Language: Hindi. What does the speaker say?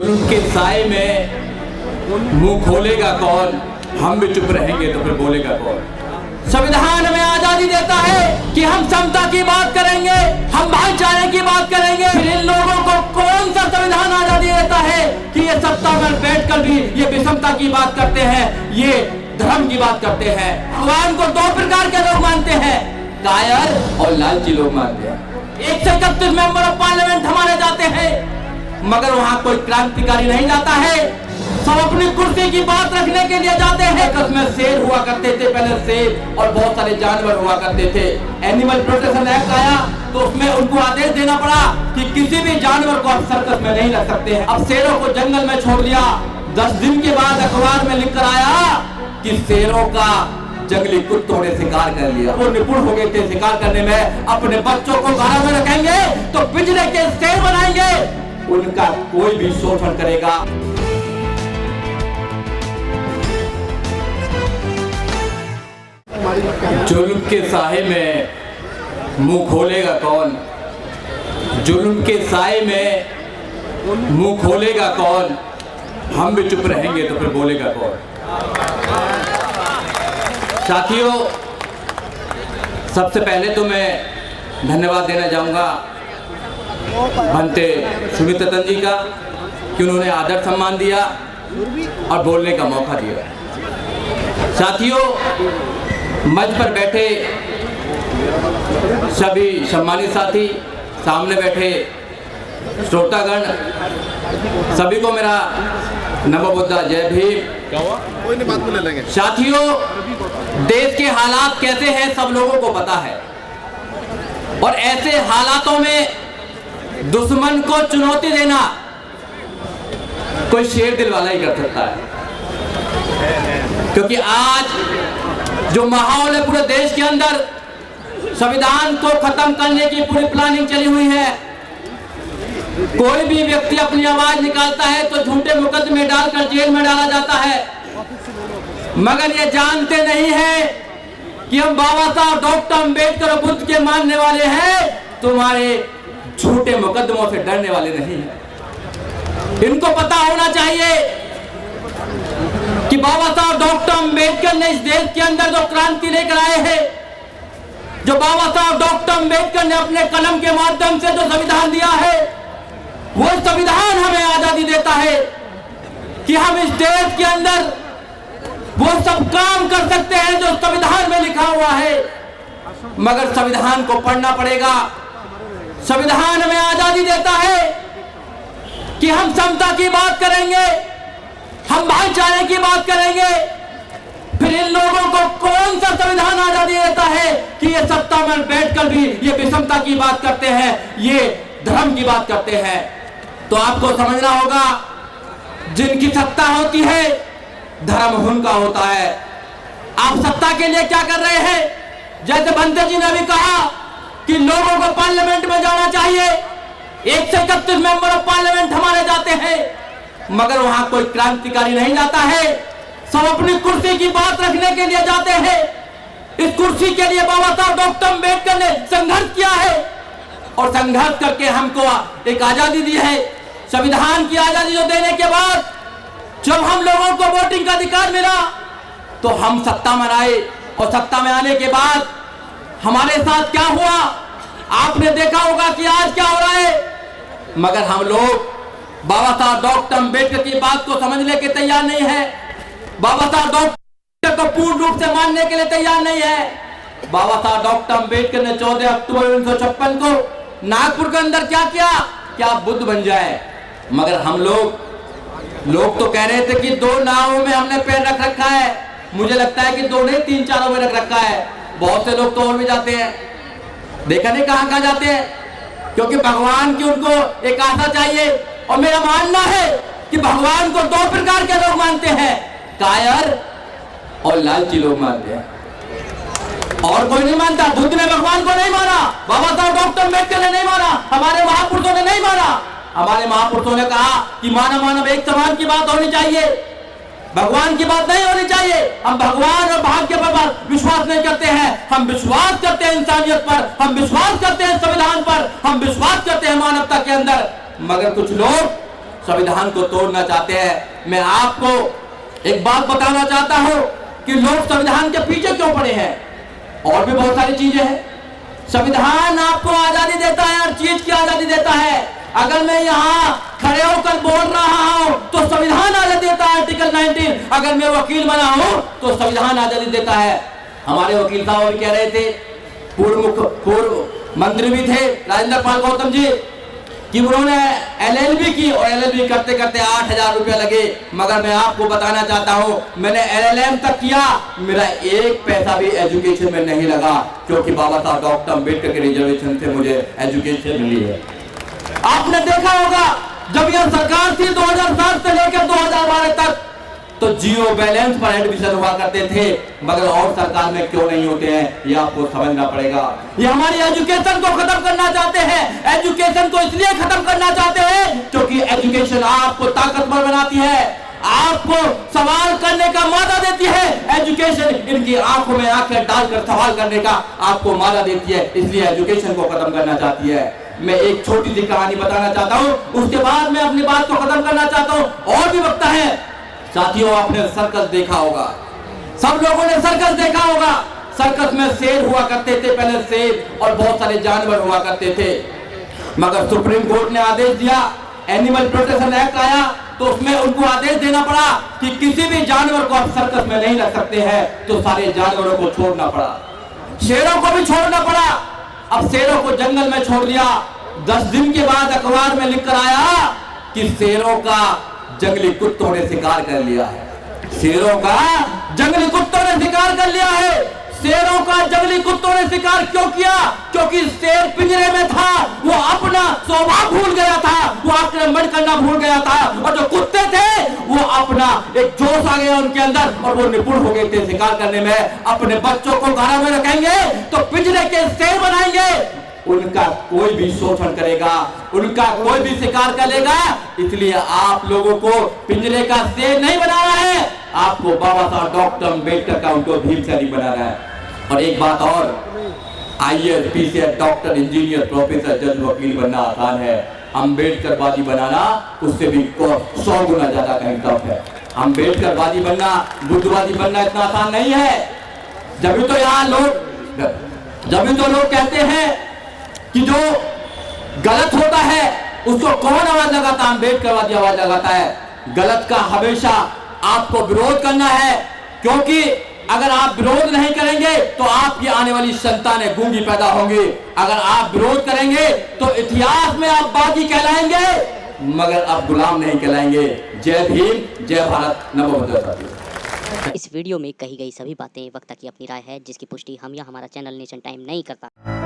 जुल्म के साए में मुंह खोलेगा कौन, हम भी चुप रहेंगे तो फिर बोलेगा कौन। संविधान हमें आजादी देता है कि हम समता की बात करेंगे, हम भाईचारे की बात करेंगे। फिर इन लोगों को कौन सा संविधान आजादी देता है कि ये सत्ता में बैठकर भी ये विषमता की बात करते हैं, ये धर्म की बात करते हैं। भगवान को दो प्रकार के लोग मानते हैं, कायर और लालची लोग मानते हैं। 131 मेंबर ऑफ पार्लियामेंट हमारे जाते हैं, मगर वहां कोई क्रांतिकारी नहीं जाता है। सब अपनी कुर्सी की बात रखने के लिए जाते हैं। कसमें शेर हुआ करते थे पहले, शेर और बहुत सारे जानवर हुआ करते थे। एनिमल प्रोटेक्शन एक्ट आया तो उसमें उनको आदेश देना पड़ा कि किसी भी जानवर को आप सर्कस में नहीं रख सकते हैं। अब शेरों को जंगल में छोड़ दिया। 10 दिन के बाद अखबार में लिखकर आया कि शेरों का जंगली कुत्तों ने शिकार कर लिया। वो निपुण हो गए थे शिकार करने में। अपने बच्चों को घरों में रखेंगे तो बिजली के शेर बनाएंगे, उनका कोई भी शोषण करेगा। जुल्म के साए में मुंह खोलेगा कौन, जुल्म के साए में मुंह खोलेगा कौन, हम भी चुप रहेंगे तो फिर बोलेगा कौन। साथियों, सबसे पहले तो मैं धन्यवाद देना चाहूँगा बनते सुमित रतन जी का कि उन्होंने आदर सम्मान दिया और बोलने का मौका दिया। साथियों, मंच पर बैठे सभी सम्मानित साथी, सामने बैठे श्रोतागण, सभी को मेरा नमो बुद्धा, जय भीम। साथियों, देश के हालात कैसे हैं सब लोगों को पता है, और ऐसे हालातों में दुश्मन को चुनौती देना कोई शेर दिल वाला ही कर सकता है। क्योंकि आज जो माहौल है पूरे देश के अंदर, संविधान को खत्म करने की पूरी प्लानिंग चली हुई है। कोई भी व्यक्ति अपनी आवाज निकालता है तो झूठे मुकदमे डालकर जेल में डाला जाता है, मगर ये जानते नहीं है कि हम बाबा साहब डॉक्टर अंबेडकर और बुद्ध के मानने वाले हैं, तुम्हारे झूठे मुकदमों से डरने वाले नहीं हैं। इनको पता होना चाहिए कि बाबा साहब डॉक्टर अंबेडकर ने इस देश के अंदर जो क्रांति लेकर आए हैं, जो बाबा साहब डॉक्टर अंबेडकर ने अपने कलम के माध्यम से जो संविधान दिया है, वो संविधान हमें आजादी देता है कि हम इस देश के अंदर वो सब काम कर सकते हैं जो संविधान में लिखा हुआ है। मगर संविधान को पढ़ना पड़ेगा। संविधान हमें आजादी देता है कि हम समता की बात करेंगे, हम भाईचारे की बात करेंगे। फिर इन लोगों को कौन सा संविधान आजादी देता है कि ये सत्ता में बैठकर भी ये विषमता की बात करते हैं, ये धर्म की बात करते हैं। तो आपको समझना होगा, जिनकी सत्ता होती है धर्म उनका होता है। आप सत्ता के लिए क्या कर रहे हैं? जैसे बंते जी ने भी कहा कि लोगों को पार्लियामेंट में जाना चाहिए। 131 मेंबर ऑफ पार्लियामेंट हमारे जाते हैं, मगर वहां कोई क्रांतिकारी नहीं जाता है। सब अपनी कुर्सी की बात रखने के लिए जाते हैं। इस कुर्सी के लिए बाबा साहब डॉक्टर अंबेडकर ने संघर्ष किया है और संघर्ष करके हमको एक आजादी दी है। संविधान की आजादी जो देने के बाद जब हम लोगों को वोटिंग का अधिकार मिला तो हम सत्ता में आए, और सत्ता में आने के बाद हमारे साथ क्या हुआ आपने देखा होगा कि आज क्या हो रहा है। मगर हम लोग बाबा साहब डॉक्टर अंबेडकर की बात को समझने के तैयार नहीं है। बाबा साहब डॉक्टर को पूर्ण रूप से मानने के लिए तैयार नहीं है। बाबा साहब डॉक्टर अंबेडकर ने 14 अक्टूबर 1956 को नागपुर के अंदर क्या किया कि आप बुद्ध बन जाए। मगर हम लोग तो कह रहे थे कि 2 नावों में हमने पैर रख रखा है। मुझे लगता है कि 2 नहीं 3-4 में रख रखा है। बहुत से लोग तो और भी जाते हैं, देखा नहीं कहां जाते हैं, क्योंकि भगवान की उनको एक आशा चाहिए। और मेरा मानना है कि भगवान को 2 प्रकार के लोग मानते हैं, कायर और लालची लोग मानते हैं, और कोई नहीं मानता। बुद्ध ने भगवान को नहीं माना, बाबा साहब डॉक्टर अंबेडकर ने नहीं माना, हमारे महापुरुषों ने नहीं माना। हमारे महापुरुषों ने कहा कि मानव मानव एक समान की बात होनी चाहिए, भगवान की बात नहीं होनी चाहिए। हम भगवान और भाग्य पर विश्वास नहीं करते हैं, हम विश्वास करते हैं इंसानियत पर, हम विश्वास करते हैं संविधान पर, हम विश्वास करते हैं मानवता के अंदर। मगर कुछ लोग संविधान को तोड़ना चाहते हैं। मैं आपको एक बात बताना चाहता हूं कि लोग संविधान के पीछे क्यों पड़े हैं। और भी बहुत सारी चीजें हैं। संविधान आपको आजादी देता है, हर चीज की आजादी देता है। अगर मैं यहाँ खड़े होकर बोल रहा हूं तो संविधान आजादी देता है, आर्टिकल 19। अगर मैं वकील बना हूं तो संविधान आजादी देता है। हमारे वकील साहब भी कह रहे थे, पूर्व मंत्री भी थे राजेंद्र पाल गौतम जी, कि उन्होंने LLB की और LLB करते करते 8,000 रुपया लगे। मगर मैं आपको बताना चाहता हूं, मैंने LLM तक किया, मेरा एक पैसा भी एजुकेशन में नहीं लगा, क्योंकि बाबा साहब डॉक्टर अम्बेडकर के रिजर्वेशन से मुझे एजुकेशन मिली है। आपने देखा होगा जब यह सरकार थी 2007 से लेकर 2012 तक, तो जियो बैलेंस पर एडमिशन हुआ करते थे, मगर और सरकार में क्यों नहीं होते हैं, ये आपको समझना पड़ेगा। ये हमारी एजुकेशन को खत्म करना चाहते हैं। एजुकेशन को इसलिए खत्म करना चाहते हैं क्योंकि एजुकेशन आपको ताकतवर बनाती है, आपको सवाल करने का मौका देती है। एजुकेशन इनकी आंखों में आंखें डालकर सवाल करने का आपको मौका देती है, इसलिए एजुकेशन को खत्म करना चाहती है। मैं एक छोटी सी कहानी बताना चाहता हूं, उसके बाद मैं अपनी बात को खत्म करना चाहता हूं। और भी वक्ता है साथियों, आपने सर्कस देखा होगा, सब लोगों ने सर्कस देखा होगा। सर्कस में शेर हुआ करते थे, पहले शेर और बहुत सारे जानवर हुआ करते थे। मगर सुप्रीम कोर्ट ने आदेश दिया, एनिमल प्रोटेक्शन एक्ट आया, तो उसमें उनको आदेश देना पड़ा कि किसी भी जानवर को आप सर्कस में नहीं रख सकते हैं, तो सारे जानवरों को छोड़ना पड़ा, शेरों को भी छोड़ना पड़ा। अब शेरों को जंगल में छोड़ दिया। 10 दिन के बाद अखबार में लिखकर आया कि शेरों का जंगली कुत्तों ने शिकार कर लिया है। शेरों का जंगली कुत्तों ने शिकार कर लिया है। शेरों का जंगली कुत्तों ने शिकार क्यों किया? क्योंकि शेर पिंजरे में था, वो अपना स्वभाव भूल गया था, वो आक्रमण करना भूल गया था। और जो कुत्ते थे वो अपना एक जोश आ गया उनके अंदर और वो निपुण हो गए थे शिकार करने में। अपने बच्चों को घर में रखेंगे तो पिंजरे के शेर बनाएंगे, उनका कोई भी शोषण करेगा, उनका कोई भी शिकार करेगा। इसलिए आप लोगों को पिंजरे का शेर नहीं बनाना है, आपको बाबा साहब डॉक्टर अम्बेडकर का उनको भीमसेनी बनाना है। और एक बात और, IAS, PCS, doctor, engineer, professor, जज, वकील बनना आसान है, अम्बेडकरवादी बनाना उससे भी 100 गुना ज्यादा कहीं टफ है। अम्बेडकरवादी बनना, बुद्धवादी बनना इतना आसान नहीं है। जब तो यहाँ लोग कहते हैं कि जो गलत होता है उसको कौन आवाज लगाता है? अम्बेडकरवादी आवाज लगाता है। गलत का हमेशा आपको विरोध करना है, क्योंकि अगर आप विरोध नहीं करेंगे तो आपकी आने वाली संतानें गूंगी पैदा होंगी। अगर आप विरोध करेंगे तो इतिहास में आप बागी कहलाएंगे, मगर आप गुलाम नहीं कहलाएंगे। जय भीम, जय भारत, नमो बुद्धाय। इस वीडियो में कही गई सभी बातें वक्ता की अपनी राय है, जिसकी पुष्टि हम या हमारा चैनल नेशन टाइम नहीं करता।